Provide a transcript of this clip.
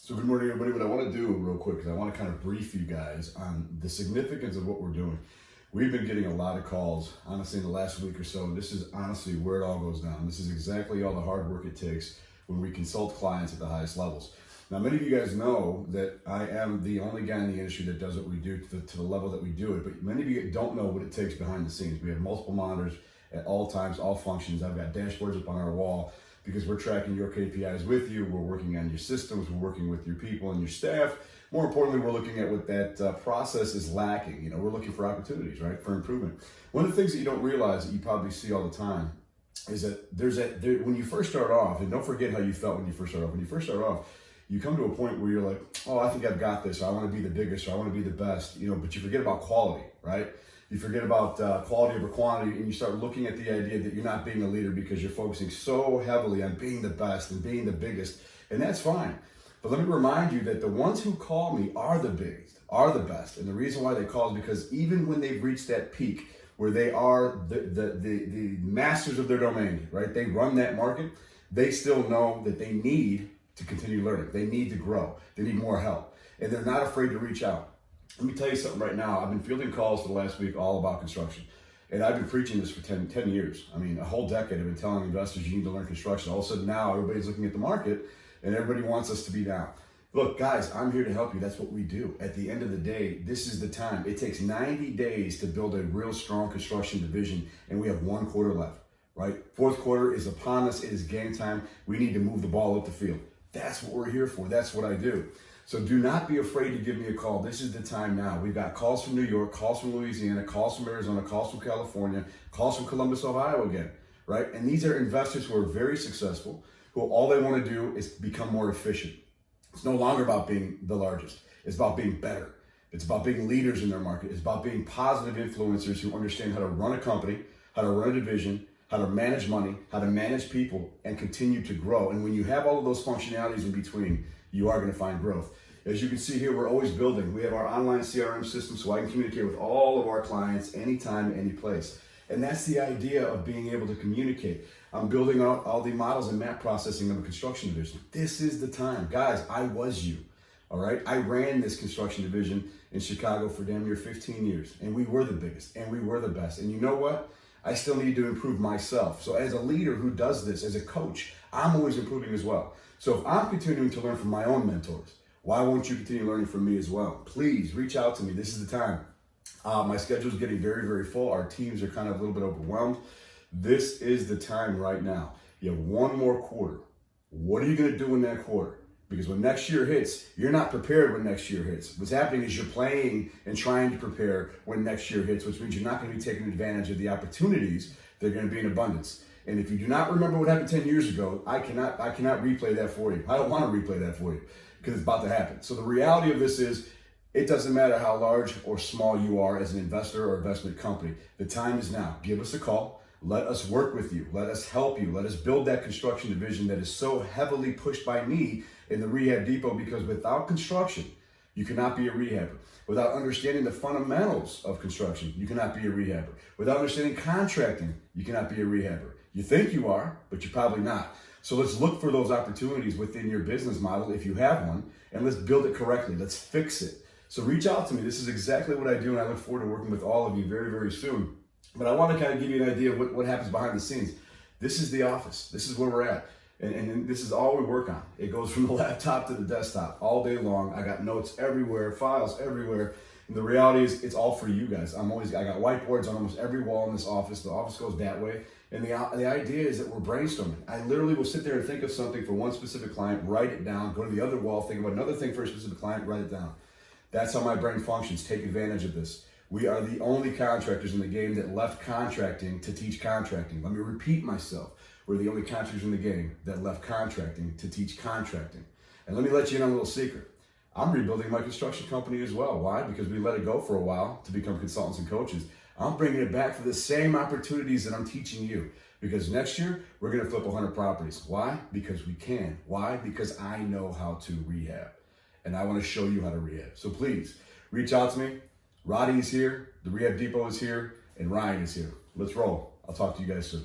So good morning, everybody. What I want to do real quick is I want to kind of brief you guys on the significance of what we're doing. We've been getting a lot of calls, honestly, in the last week or so. And this is honestly where it all goes down. This is exactly all the hard work it takes when we consult clients at the highest levels. Now, many of you guys know that I am the only guy in the industry that does what we do to the level that we do it. But many of you don't know what it takes behind the scenes. We have multiple monitors at all times, all functions. I've got dashboards up on our wall, because we're tracking your KPIs with you, we're working on your systems, we're working with your people and your staff. More importantly, we're looking at what that process is lacking. You know, we're looking for opportunities, right, for improvement. One of the things that you don't realize that you probably see all the time is that when you first start off, and don't forget how you felt when you first start off. When you first start off, you come to a point where you're like, oh, I think I've got this, or I want to be the biggest, or I want to be the best, you know, but you forget about quality, right? You forget about quality over quantity, and you start looking at the idea that you're not being a leader because you're focusing so heavily on being the best and being the biggest, and that's fine. But let me remind you that the ones who call me are the biggest, are the best, and the reason why they call is because even when they've reached that peak where they are the masters of their domain, right? They run that market, they still know that they need to continue learning. They need to grow. They need more help, and they're not afraid to reach out. Let me tell you something right now. I've been fielding calls for the last week all about construction. And I've been preaching this for 10 years. I mean, a whole decade I've been telling investors you need to learn construction. All of a sudden now everybody's looking at the market and everybody wants us to be down. Look, guys, I'm here to help you. That's what we do. At the end of the day, this is the time. It takes 90 days to build a real strong construction division, and we have 1 quarter left, right? Fourth quarter is upon us. It is game time. We need to move the ball up the field. That's what we're here for. That's what I do. So do not be afraid to give me a call. This is the time now. We've got calls from New York, calls from Louisiana, calls from Arizona, calls from California, calls from Columbus, Ohio again, right? And these are investors who are very successful, who all they want to do is become more efficient. It's no longer about being the largest. It's about being better. It's about being leaders in their market. It's about being positive influencers who understand how to run a company, how to run a division, how to manage money, how to manage people, and continue to grow. And when you have all of those functionalities in between, you are going to find growth. As you can see here, we're always building. We have our online CRM system so I can communicate with all of our clients anytime, any place. And that's the idea of being able to communicate. I'm building out all the models and map processing of a construction division. This is the time. Guys, I was you, all right? I ran this construction division in Chicago for damn near 15 years, and we were the biggest, and we were the best. And you know what? I still need to improve myself. So as a leader who does this, as a coach, I'm always improving as well. So if I'm continuing to learn from my own mentors, why won't you continue learning from me as well? Please reach out to me. This is the time. My schedule is getting very, very full. Our teams are kind of a little bit overwhelmed. This is the time right now. You have 1 more quarter. What are you going to do in that quarter? Because when next year hits, you're not prepared when next year hits. What's happening is you're playing and trying to prepare when next year hits, which means you're not going to be taking advantage of the opportunities that are going to be in abundance. And if you do not remember what happened 10 years ago, I cannot replay that for you. I don't want to replay that for you because it's about to happen. So the reality of this is, it doesn't matter how large or small you are as an investor or investment company. The time is now. Give us a call. Let us work with you. Let us help you. Let us build that construction division that is so heavily pushed by me in the Rehab Depot, because without construction, you cannot be a rehabber. Without understanding the fundamentals of construction, you cannot be a rehabber. Without understanding contracting, you cannot be a rehabber. You think you are, but you're probably not. So let's look for those opportunities within your business model if you have one, and let's build it correctly. Let's fix it. So reach out to me. This is exactly what I do, and I look forward to working with all of you very, very soon. But I want to kind of give you an idea of what happens behind the scenes. This is the office. This is where we're at. And this is all we work on. It goes from the laptop to the desktop all day long. I got notes everywhere, files everywhere. And the reality is, it's all for you guys. I got whiteboards on almost every wall in this office. The office goes that way. And the idea is that we're brainstorming. I literally will sit there and think of something for one specific client, write it down, go to the other wall, think about another thing for a specific client, write it down. That's how my brain functions. Take advantage of this. We are the only contractors in the game that left contracting to teach contracting. Let me repeat myself. We're the only contractors in the game that left contracting to teach contracting. And let me let you in on a little secret. I'm rebuilding my construction company as well. Why? Because we let it go for a while to become consultants and coaches. I'm bringing it back for the same opportunities that I'm teaching you. Because next year, we're going to flip 100 properties. Why? Because we can. Why? Because I know how to rehab. And I want to show you how to rehab. So please, reach out to me. Roddy is here, the Rehab Depot is here, and Ryan is here. Let's roll. I'll talk to you guys soon.